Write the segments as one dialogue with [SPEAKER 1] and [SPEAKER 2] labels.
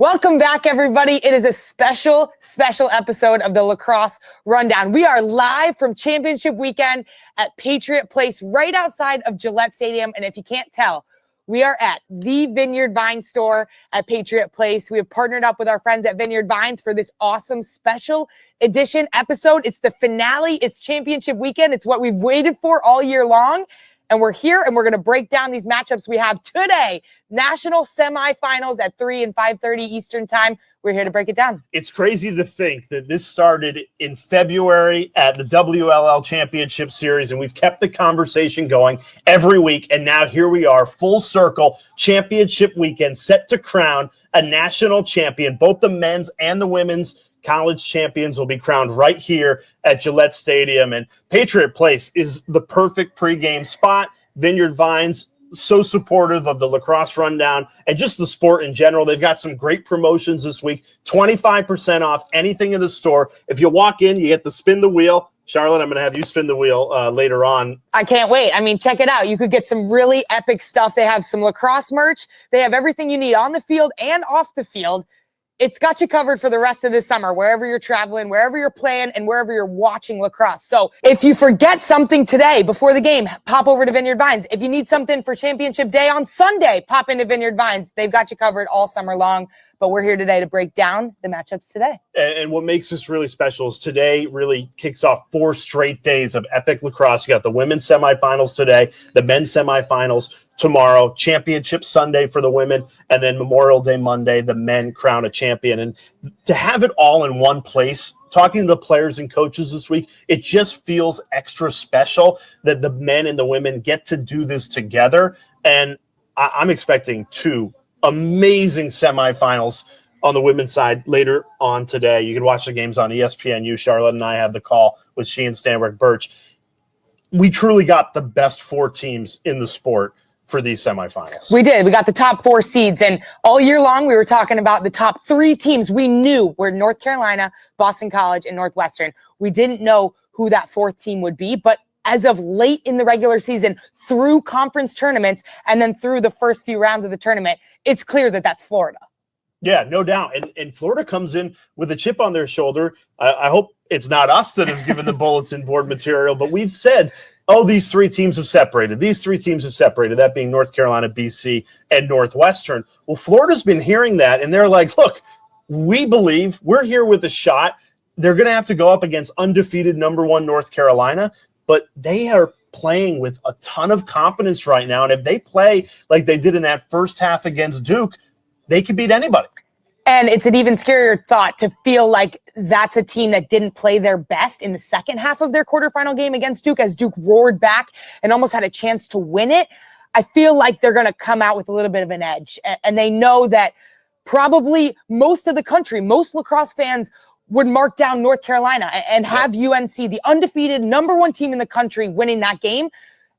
[SPEAKER 1] Welcome back, everybody. It is a special episode of the Lacrosse Rundown. We are live from championship weekend at Patriot Place, right outside of Gillette Stadium. And if you can't tell, we are at the Vineyard Vine store at Patriot Place. We have partnered up with our friends at Vineyard Vines for this awesome special edition episode. It's the finale. It's championship weekend. It's what we've waited for all year long. And we're here and we're going to break down these matchups we have today. National semifinals at 3 and 5:30 Eastern time. We're here to break it down.
[SPEAKER 2] It's crazy to think that this started in February at the WLL Championship Series, and we've kept the conversation going every week. And now here we are, full circle, championship weekend, set to crown a national champion. Both the men's and the women's college champions will be crowned right here at Gillette Stadium. And Patriot Place is the perfect pregame spot. Vineyard Vines, so supportive of the Lacrosse Rundown and just the sport in general. They've got some great promotions this week, 25% off anything in the store. If you walk in, you get to spin the wheel. Charlotte, I'm going to have you spin the wheel later on.
[SPEAKER 1] I can't wait. I mean, check it out. You could get some really epic stuff. They have some lacrosse merch. They have everything you need on the field and off the field. It's got you covered for the rest of the summer, wherever you're traveling, wherever you're playing, and wherever you're watching lacrosse. So if you forget something today before the game, pop over to Vineyard Vines. If you need something for championship day on Sunday, pop into Vineyard Vines. They've got you covered all summer long. But we're here today to break down the matchups today.
[SPEAKER 2] And what makes this really special is today really kicks off 4 straight days of epic lacrosse. You got the women's semifinals today, the men's semifinals tomorrow, championship Sunday for the women, and then Memorial Day Monday, the men crown a champion. And to have it all in one place, talking to the players and coaches this week, it just feels extra special that the men and the women get to do this together. And I'm expecting 2 amazing semifinals on the women's side later on today. You can watch the games on ESPNU. Charlotte and I have the call with Sheehan Stanwyck Birch. We truly got the best 4 teams in the sport for these semifinals.
[SPEAKER 1] We did. We got the top 4 seeds. And all year long, we were talking about the top 3 teams we knew were North Carolina, Boston College, and Northwestern. We didn't know who that 4th team would be, but as of late in the regular season, through conference tournaments, and then through the first few rounds of the tournament, it's clear that that's Florida.
[SPEAKER 2] Yeah, no doubt. And Florida comes in with a chip on their shoulder. I hope it's not us that have given the bulletin board material, but we've said, oh, these 3 teams have separated. These 3 teams have separated, that being North Carolina, BC, and Northwestern. Well, Florida's been hearing that, and they're like, look, we believe we're here with a shot. They're going to have to go up against undefeated number 1 North Carolina, but they are playing with a ton of confidence right now. And if they play like they did in that first half against Duke, they could beat anybody.
[SPEAKER 1] And it's an even scarier thought to feel like that's a team that didn't play their best in the second half of their quarterfinal game against Duke, as Duke roared back and almost had a chance to win it. I feel like they're going to come out with a little bit of an edge. And they know that probably most of the country, most lacrosse fans would mark down North Carolina and have UNC, the undefeated number 1 team in the country, winning that game.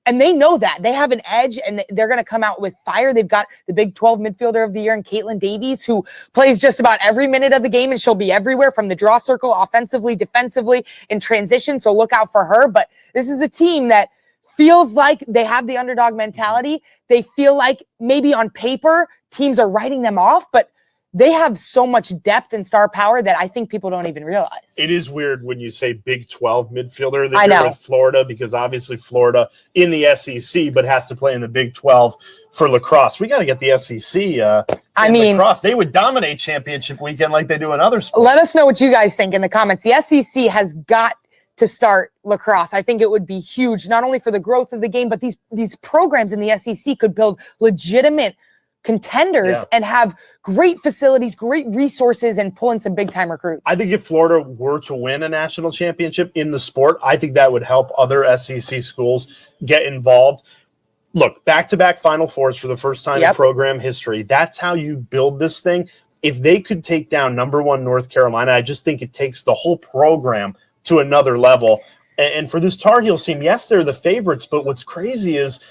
[SPEAKER 1] And they know that. They have an edge, and they're going to come out with fire. They've got the Big 12 midfielder of the year in Caitlin Davies, who plays just about every minute of the game, and she'll be everywhere from the draw circle, offensively, defensively, in transition. So look out for her. But this is a team that feels like they have the underdog mentality. They feel like maybe on paper teams are writing them off, but they have so much depth and star power that I think people don't even realize.
[SPEAKER 2] It is weird when you say Big 12 midfielder that you're with Florida, because obviously Florida in the SEC, but has to play in the Big 12 for lacrosse. We got to get the SEC lacrosse. They would dominate championship weekend like they do in other sports.
[SPEAKER 1] Let us know what you guys think in the comments. The SEC has got to start lacrosse. I think it would be huge, not only for the growth of the game, but these programs in the SEC could build legitimate contenders and have great facilities, great resources, and pull in some big-time recruits.
[SPEAKER 2] I think if Florida were to win a national championship in the sport, I think that would help other SEC schools get involved. Look, back-to-back Final Fours for the first time in program history. That's how you build this thing. If they could take down number 1 North Carolina, I just think it takes the whole program to another level. And for this Tar Heels team, yes, they're the favorites, but what's crazy is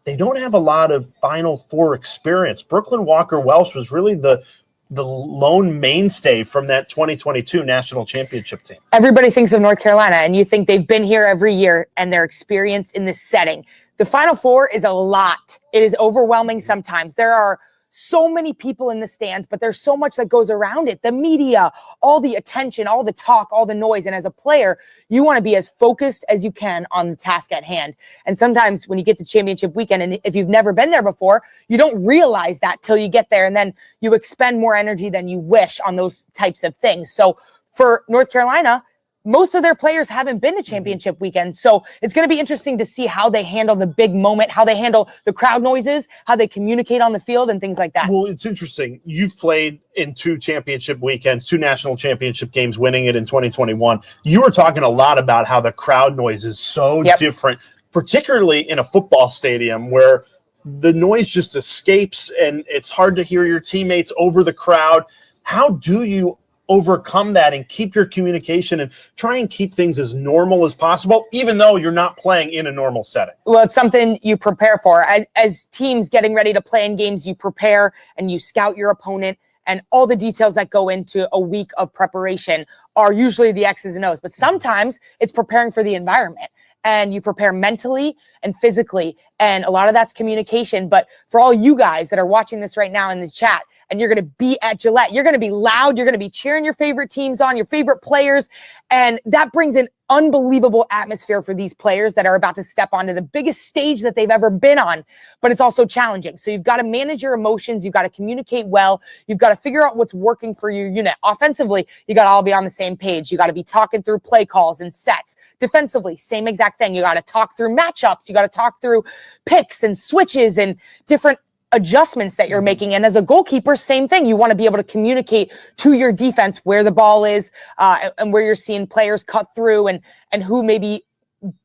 [SPEAKER 2] they don't have a lot of Final Four experience. Brooklyn Walker-Welsh was really the lone mainstay from that 2022 national championship team.
[SPEAKER 1] Everybody thinks of North Carolina, and you think they've been here every year and they're experienced in this setting. The Final Four is a lot. It is overwhelming sometimes. There are so many people in the stands, but there's so much that goes around it. The media, all the attention, all the talk, all the noise. And as a player, you want to be as focused as you can on the task at hand. And sometimes when you get to championship weekend, and if you've never been there before, you don't realize that till you get there. And then you expend more energy than you wish on those types of things. So for North Carolina, most of their players haven't been to championship weekend. So it's going to be interesting to see how they handle the big moment, how they handle the crowd noises, how they communicate on the field and things like that.
[SPEAKER 2] Well, it's interesting. You've played in 2 championship weekends, 2 national championship games, winning it in 2021. You were talking a lot about how the crowd noise is so different, particularly in a football stadium where the noise just escapes and it's hard to hear your teammates over the crowd. How do you overcome that and keep your communication and try and keep things as normal as possible, even though you're not playing in a normal setting?
[SPEAKER 1] Well, it's something you prepare for. As teams getting ready to play in games, you prepare and you scout your opponent, and all the details that go into a week of preparation are usually the X's and O's. But sometimes it's preparing for the environment, and you prepare mentally and physically. And a lot of that's communication. But for all you guys that are watching this right now in the chat, and you're going to be at Gillette, you're going to be loud, you're going to be cheering your favorite teams on, your favorite players. And that brings an unbelievable atmosphere for these players that are about to step onto the biggest stage that they've ever been on. But it's also challenging. So you've got to manage your emotions. You've got to communicate well. You've got to figure out what's working for your unit. Offensively, you got to all be on the same page. You got to be talking through play calls and sets. Defensively, same exact thing. You got to talk through matchups. You got to talk through picks and switches and different adjustments that you're making. And as a goalkeeper, same thing. You want to be able to communicate to your defense where the ball is and where you're seeing players cut through and who maybe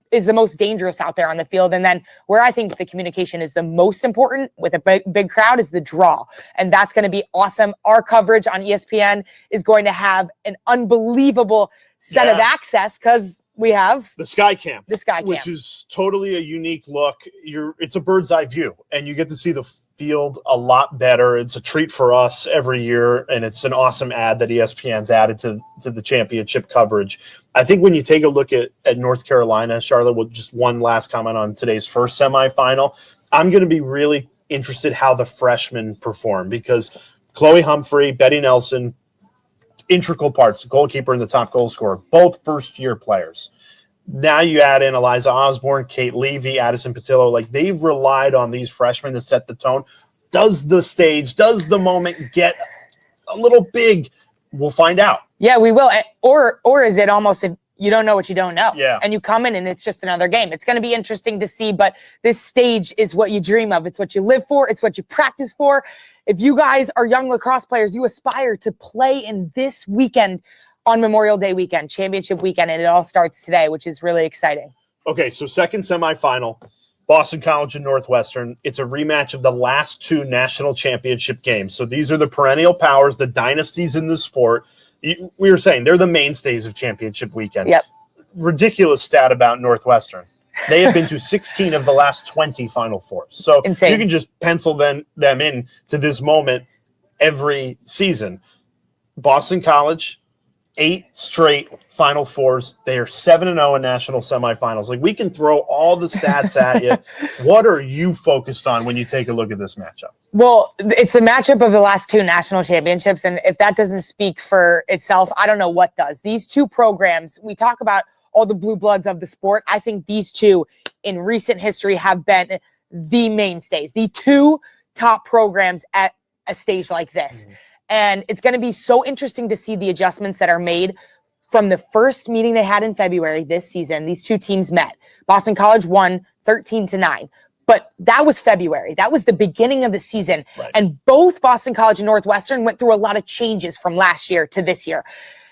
[SPEAKER 1] is the most dangerous out there on the field. And then where I think the communication is the most important with a big crowd is the draw. And that's going to be awesome. Our coverage on ESPN is going to have an unbelievable set of access because we have
[SPEAKER 2] the Sky Cam,
[SPEAKER 1] which
[SPEAKER 2] is totally a unique look. It's a bird's eye view, and you get to see the field a lot better. It's a treat for us every year, and it's an awesome ad that ESPN's added to the championship coverage. I think when you take a look at North Carolina, Charlotte, with just one last comment on today's first semifinal, I'm going to be really interested how the freshmen perform, because Chloe Humphrey, Betty Nelson, integral parts, goalkeeper and the top goal scorer, both first-year players. Now you add in Eliza Osborne, Kate Levy, Addison Patillo. Like, they've relied on these freshmen to set the tone. Does the moment get a little big? We'll find out.
[SPEAKER 1] Yeah, we will. Or is it almost you don't know what you don't know?
[SPEAKER 2] Yeah.
[SPEAKER 1] And you come in and it's just another game. It's going to be interesting to see, but this stage is what you dream of. It's what you live for. It's what you practice for. If you guys are young lacrosse players, you aspire to play in this weekend on Memorial Day weekend, championship weekend, and it all starts today, which is really exciting.
[SPEAKER 2] Okay, so second semifinal, Boston College and Northwestern. It's a rematch of the last 2 national championship games. So these are the perennial powers, the dynasties in the sport. We were saying they're the mainstays of championship weekend.
[SPEAKER 1] Yep.
[SPEAKER 2] Ridiculous stat about Northwestern. They have been to 16 of the last 20 Final Fours. So
[SPEAKER 1] insane.
[SPEAKER 2] You can just pencil them in to this moment every season. Boston College, 8 straight Final Fours. They are 7-0 in national semifinals. Like, we can throw all the stats at you. What are you focused on when you take a look at this matchup?
[SPEAKER 1] Well, it's the matchup of the last 2 national championships. And if that doesn't speak for itself, I don't know what does. These 2 programs, we talk about all the blue bloods of the sport. I think these 2 in recent history have been the mainstays, the 2 top programs at a stage like this. Mm-hmm. And it's going to be so interesting to see the adjustments that are made from the first meeting they had in February this season. These 2 teams met. Boston College won 13-9. But that was February. That was the beginning of the season.
[SPEAKER 2] Right.
[SPEAKER 1] And both Boston College and Northwestern went through a lot of changes from last year to this year.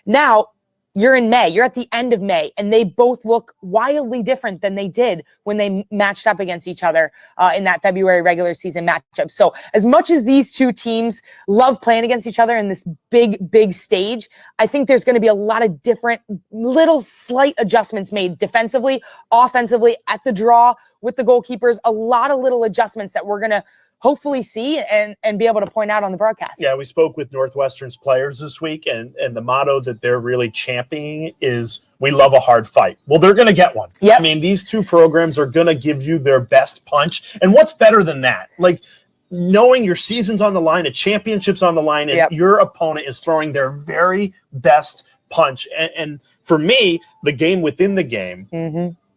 [SPEAKER 1] Now, you're in May. You're at the end of May. And they both look wildly different than they did when they matched up against each other in that February regular season matchup. So as much as these 2 teams love playing against each other in this big stage, I think there's going to be a lot of different little slight adjustments made defensively, offensively, at the draw with the goalkeepers, a lot of little adjustments that we're going to hopefully see and be able to point out on the broadcast.
[SPEAKER 2] Yeah, we spoke with Northwestern's players this week, and the motto that they're really championing is, we love a hard fight. Well, they're going to get one.
[SPEAKER 1] Yep.
[SPEAKER 2] I mean, these 2 programs are going to give you their best punch. And what's better than that? Like, knowing your season's on the line, a championship's on the line, and your opponent is throwing their very best punch. And for me, the game within the game,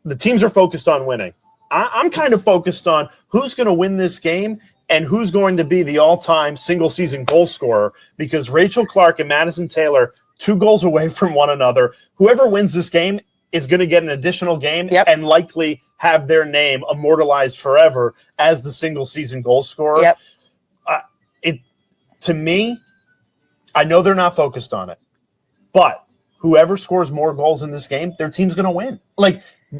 [SPEAKER 2] the teams are focused on winning. I'm kind of focused on who's going to win this game and who's going to be the all-time single-season goal scorer, because Rachel Clark and Madison Taylor, 2 goals away from one another. Whoever wins this game is going to get an additional game and likely have their name immortalized forever as the single-season goal scorer. To me, I know they're not focused on it, but whoever scores more goals in this game, their team's going to win.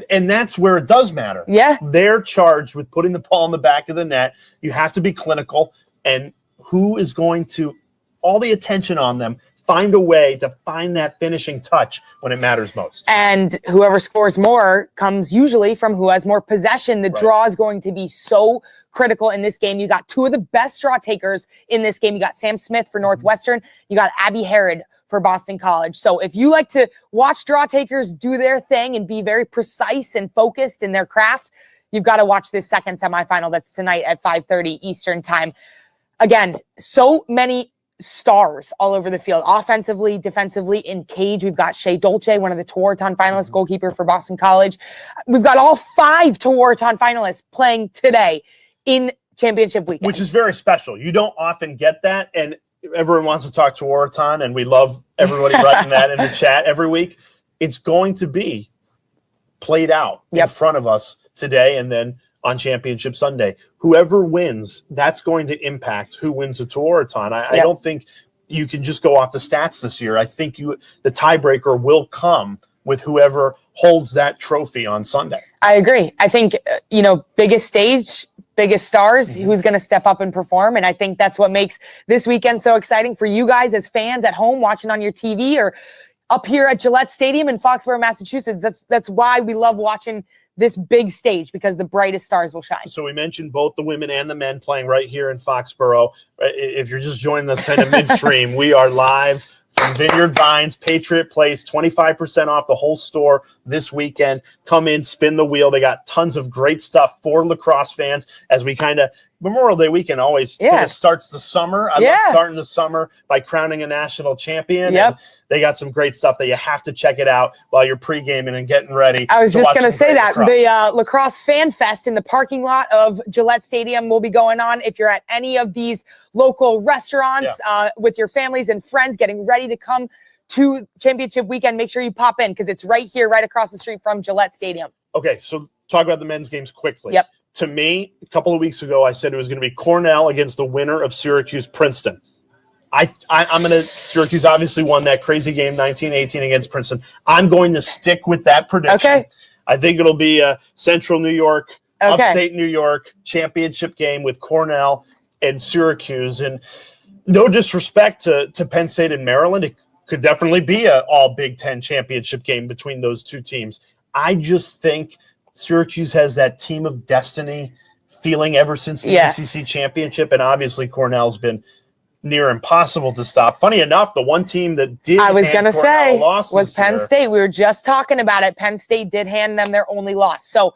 [SPEAKER 2] And that's where it does matter. Yeah. They're charged with putting the ball in the back of the net. You have to be clinical. And who is going to, all the attention on them, find a way to find that finishing touch when it matters most. And whoever scores more comes usually from who has more possession. The draw is going to be so critical in this game. You got 2 of the best draw takers in this game. You got Sam Smith for Northwestern. You got Abby Herod for Boston College. So if you like to watch draw takers do their thing and be very precise and focused in their craft, you've got to watch this second semifinal that's tonight at 5:30 Eastern time. Again, so many stars all over the field, offensively, defensively. In cage, we've got Shea Dolce, one of the Tewaaraton finalists, goalkeeper for Boston College. We've got all 5 Tewaaraton finalists playing today in championship weekend, which is very special. You don't often get that, and everyone wants to talk to Tewaaraton, and we love everybody writing that in the chat every week. It's going to be played out in front of us today and then on Championship Sunday. Whoever wins, that's going to impact who wins a Tewaaraton. I don't think you can just go off the stats this year. I think the tiebreaker will come with whoever holds that trophy on Sunday. I agree. I think, biggest stage, biggest stars, who's going to step up and perform. And I think that's what makes this weekend so exciting for you guys as fans at home watching on your TV or up here at Gillette Stadium in Foxborough, Massachusetts. That's why we love watching this big stage, because the brightest stars will shine. So we mentioned both the women and the men playing right here in Foxborough. If you're just joining us kind of midstream, we are live from Vineyard Vines, Patriot Place, 25% off the whole store this weekend. Come in, spin the wheel. They got tons of great stuff for lacrosse fans as we kind of, Memorial Day weekend always kind of starts the summer. I love starting the summer by crowning a national champion. And they got some great stuff that you have to check it out while you're pre-gaming and getting ready. I was just going to say that. The Lacrosse Fan Fest in the parking lot of Gillette Stadium will be going on. If you're at any of these local restaurants with your families and friends getting ready to come to championship weekend, make sure you pop in, because it's right here, right across the street from Gillette Stadium. Okay, so talk about the men's games quickly. To me, a couple of weeks ago, I said it was going to be Cornell against the winner of Syracuse-Princeton. I'm going to – Syracuse obviously won that crazy game 19-18 against Princeton. I'm going to stick with that prediction. Okay. I think it'll be a Central New York, upstate New York championship game with Cornell and Syracuse. And no disrespect to Penn State and Maryland, it could definitely be an all Big Ten championship game between those two teams. I just think – Syracuse has that team of destiny feeling ever since the ACC championship, and obviously Cornell's been near impossible to stop. Funny enough, the one team that did was Penn State. We were just talking about it. Penn State did hand them their only loss. So,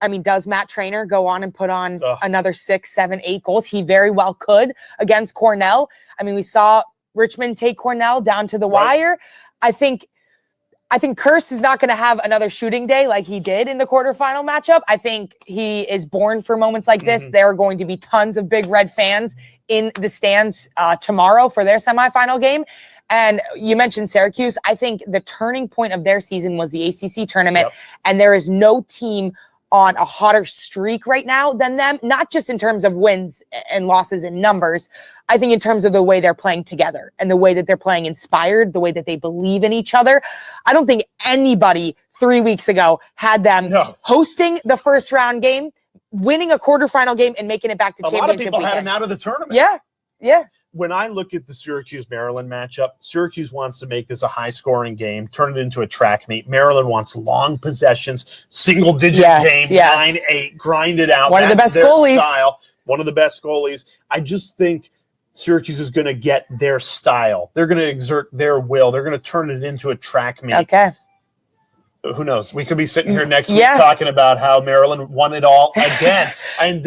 [SPEAKER 2] I mean, does Matt Traynor go on and put on another 6, 7, 8 goals? He very well could against Cornell. I mean, we saw Richmond take Cornell down to the wire. I think Kirst is not going to have another shooting day like he did in the quarterfinal matchup. I think he is born for moments like this. There are going to be tons of Big Red fans in the stands tomorrow for their semifinal game. And you mentioned Syracuse. I think the turning point of their season was the ACC tournament, and there is no team on a hotter streak right now than them, not just in terms of wins and losses and numbers. I think in terms of the way they're playing together and the way that they're playing inspired, the way that they believe in each other. I don't think anybody 3 weeks ago had them hosting the first round game, winning a quarterfinal game, and making it back to championship weekend. A lot of people had them out of the tournament. Yeah. When I look at the Syracuse-Maryland matchup, Syracuse wants to make this a high-scoring game, turn it into a track meet. Maryland wants long possessions, single-digit game, 9-8, grind it out. One of the best goalies. Style. One of the best goalies. I just think Syracuse is going to get their style. They're going to exert their will. They're going to turn it into a track meet. Okay. Who knows? We could be sitting here next week talking about how Maryland won it all again. And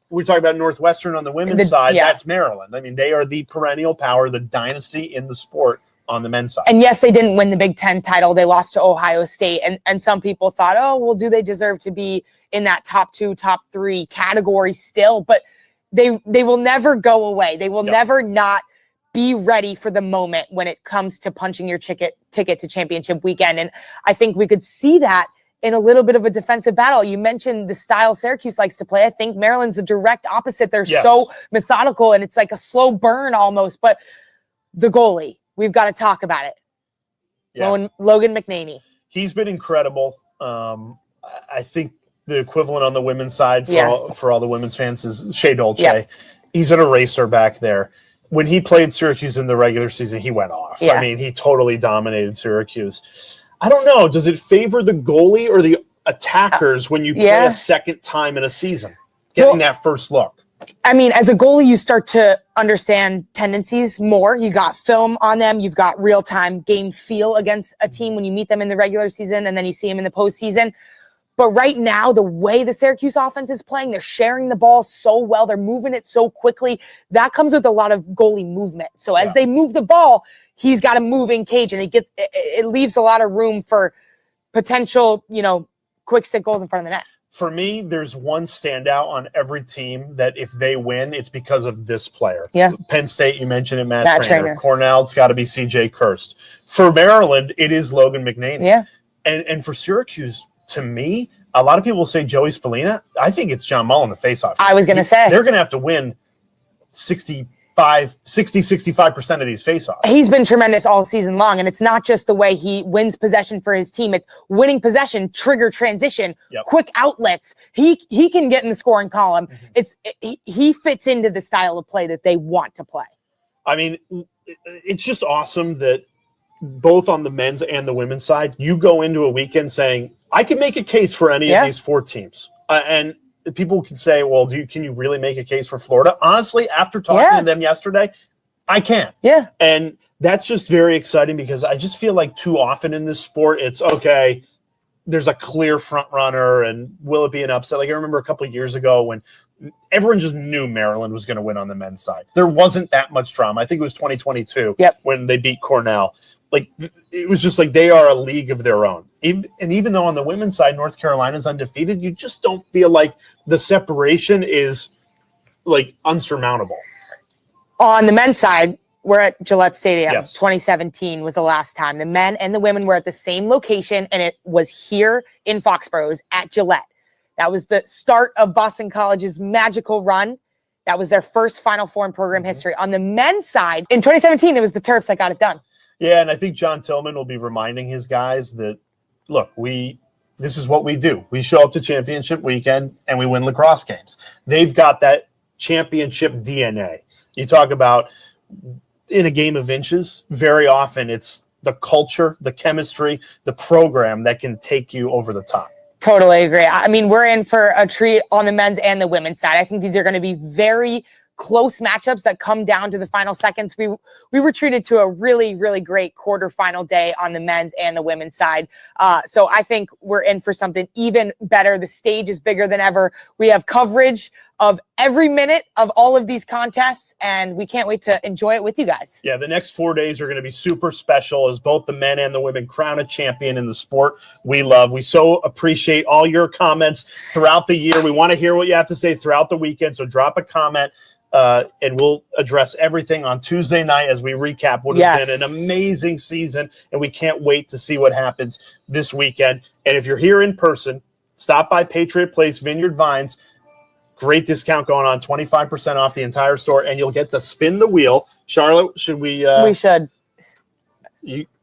[SPEAKER 2] we talk about Northwestern on the women's side. That's Maryland. I mean, they are the perennial power, the dynasty in the sport on the men's side.
[SPEAKER 1] And yes, they didn't win the Big Ten title. They lost to Ohio State. And some people thought, oh, well, do they deserve to be in that top 2, top 3 category still? But they will never go away. They will never not be ready for the moment when it comes to punching your ticket to championship weekend. And I think we could see that in a little bit of a defensive battle. You mentioned the style Syracuse likes to play. I think Maryland's the direct opposite. They're so methodical, and it's like a slow burn almost. But the goalie, we've got to talk about it. Yeah. Logan McNaney.
[SPEAKER 2] He's been incredible. I think the equivalent on the women's side for all the women's fans is Shea Dolce. Yeah. He's an eraser back there. When he played Syracuse in the regular season, he went off. Yeah. I mean, he totally dominated Syracuse. I don't know. Does it favor the goalie or the attackers when you play a second time in a season, getting that first look?
[SPEAKER 1] I mean, as a goalie, you start to understand tendencies more. You got film on them. You've got real-time game feel against a team when you meet them in the regular season, and then you see them in the postseason. But right now, the way the Syracuse offense is playing, they're sharing the ball so well. They're moving it so quickly. That comes with a lot of goalie movement. So as they move the ball, he's got to move in cage, and it leaves a lot of room for potential, quick stick goals in front of the net.
[SPEAKER 2] For me, there's one standout on every team that if they win, it's because of this player. Yeah. Penn State, you mentioned it, Matt Trainer. Cornell, it's got to be C.J. Kirst. For Maryland, it is Logan McNaney. Yeah. And for Syracuse, to me, a lot of people say Joey Spallina. I think it's John Mullen, the faceoff.
[SPEAKER 1] I was going to say.
[SPEAKER 2] They're going to have to win 65% of these faceoffs.
[SPEAKER 1] He's been tremendous all season long, and it's not just the way he wins possession for his team. It's winning possession, transition, quick outlets. He can get in the scoring column. He fits into the style of play that they want to play.
[SPEAKER 2] I mean, it's just awesome that both on the men's and the women's side, you go into a weekend saying, I can make a case for any of these 4 teams. And people can say, well, can you really make a case for Florida? Honestly, after talking to them yesterday, I can. Yeah. And that's just very exciting because I just feel like too often in this sport, it's okay, there's a clear front runner, and will it be an upset? Like I remember a couple of years ago when everyone just knew Maryland was going to win on the men's side. There wasn't that much drama. I think it was 2022 when they beat Cornell. Like it was just like they are a league of their own. Even though on the women's side, North Carolina's undefeated, you just don't feel like the separation is like unsurmountable.
[SPEAKER 1] On the men's side, we're at Gillette Stadium. 2017 was the last time. The men and the women were at the same location, and it was here in Foxborough. It was at Gillette. That was the start of Boston College's magical run. That was their first Final Four in program history. On the men's side, in 2017, it was the Terps that got it done.
[SPEAKER 2] Yeah, and I think John Tillman will be reminding his guys that, look, this is what we do. We show up to championship weekend and we win lacrosse games. They've got that championship DNA. You talk about in a game of inches, very often it's the culture, the chemistry, the program that can take you over the top.
[SPEAKER 1] Totally agree. I mean, we're in for a treat on the men's and the women's side. I think these are going to be very close matchups that come down to the final seconds. We were treated to a really, really great quarterfinal day on the men's and the women's side. So I think we're in for something even better. The stage is bigger than ever. We have coverage of every minute of all of these contests, and we can't wait to enjoy it with you guys.
[SPEAKER 2] Yeah, the next 4 days are going to be super special as both the men and the women crown a champion in the sport we love. We so appreciate all your comments throughout the year. We want to hear what you have to say throughout the weekend, so drop a comment. And we'll address everything on Tuesday night as we recap what has been an amazing season, and we can't wait to see what happens this weekend. And if you're here in person, stop by Patriot Place, Vineyard Vines. Great discount going on, 25% off the entire store, and you'll get to spin the wheel. Charlotte, should we?
[SPEAKER 1] We should.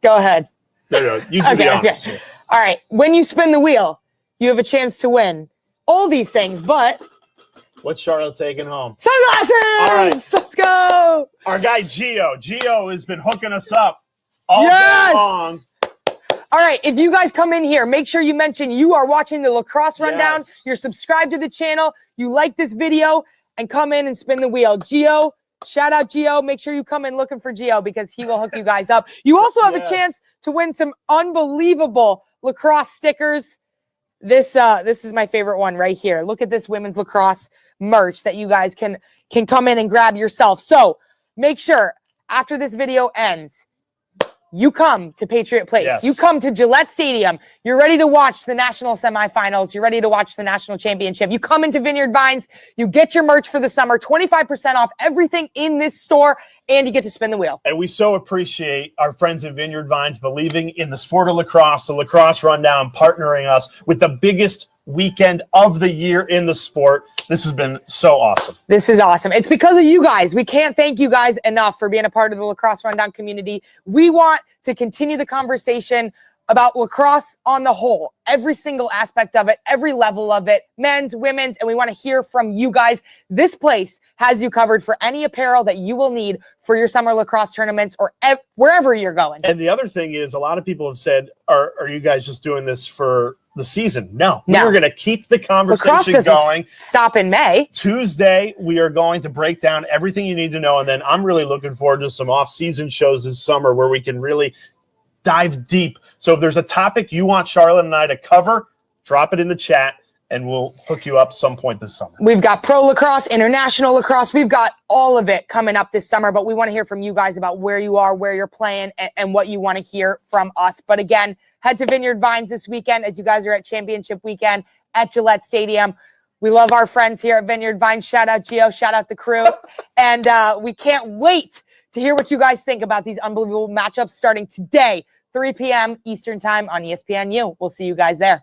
[SPEAKER 1] Go ahead.
[SPEAKER 2] No, you can be honest. Okay.
[SPEAKER 1] All right. When you spin the wheel, you have a chance to win all these things, but
[SPEAKER 2] what's Charlotte taking home?
[SPEAKER 1] Sunglasses!
[SPEAKER 2] All right.
[SPEAKER 1] Let's go!
[SPEAKER 2] Our guy, Gio. Gio has been hooking us up all day long.
[SPEAKER 1] All right, if you guys come in here, make sure you mention you are watching the Lacrosse Rundown, you're subscribed to the channel, you like this video, and come in and spin the wheel. Gio, shout out Gio. Make sure you come in looking for Gio because he will hook you guys up. You also have a chance to win some unbelievable lacrosse stickers. This is my favorite one right here. Look at this women's lacrosse merch that you guys can come in and grab yourself. So make sure after this video ends, you come to Patriot Place.
[SPEAKER 2] Yes.
[SPEAKER 1] You come to Gillette Stadium. You're ready to watch the national semifinals. You're ready to watch the national championship. You come into Vineyard Vines. You get your merch for the summer, 25% off everything in this store, and you get to spin the wheel.
[SPEAKER 2] And we so appreciate our friends at Vineyard Vines believing in the sport of lacrosse, the Lacrosse Rundown, partnering us with the biggest weekend of the year in the sport. This has been so awesome.
[SPEAKER 1] This is awesome. It's because of you guys. We can't thank you guys enough for being a part of the Lacrosse Rundown community. We want to continue the conversation about lacrosse on the whole, every single aspect of it, every level of it, men's, women's, and we want to hear from you guys. This place has you covered for any apparel that you will need for your summer lacrosse tournaments or wherever you're going.
[SPEAKER 2] And the other thing is, a lot of people have said, are you guys just doing this for the season? No. We're going to keep the conversation going.
[SPEAKER 1] Stop in May.
[SPEAKER 2] Tuesday, we are going to break down everything you need to know. And then I'm really looking forward to some off-season shows this summer where we can really dive deep. So if there's a topic you want Charlotte and I to cover, drop it in the chat and we'll hook you up some point this summer.
[SPEAKER 1] We've got pro lacrosse, international lacrosse. We've got all of it coming up this summer, but we want to hear from you guys about where you are, where you're playing, and what you want to hear from us. But again, head to Vineyard Vines this weekend as you guys are at championship weekend at Gillette Stadium. We love our friends here at Vineyard Vines. Shout out Gio, shout out the crew. And we can't wait to hear what you guys think about these unbelievable matchups starting today, 3 p.m. Eastern time on ESPNU. We'll see you guys there.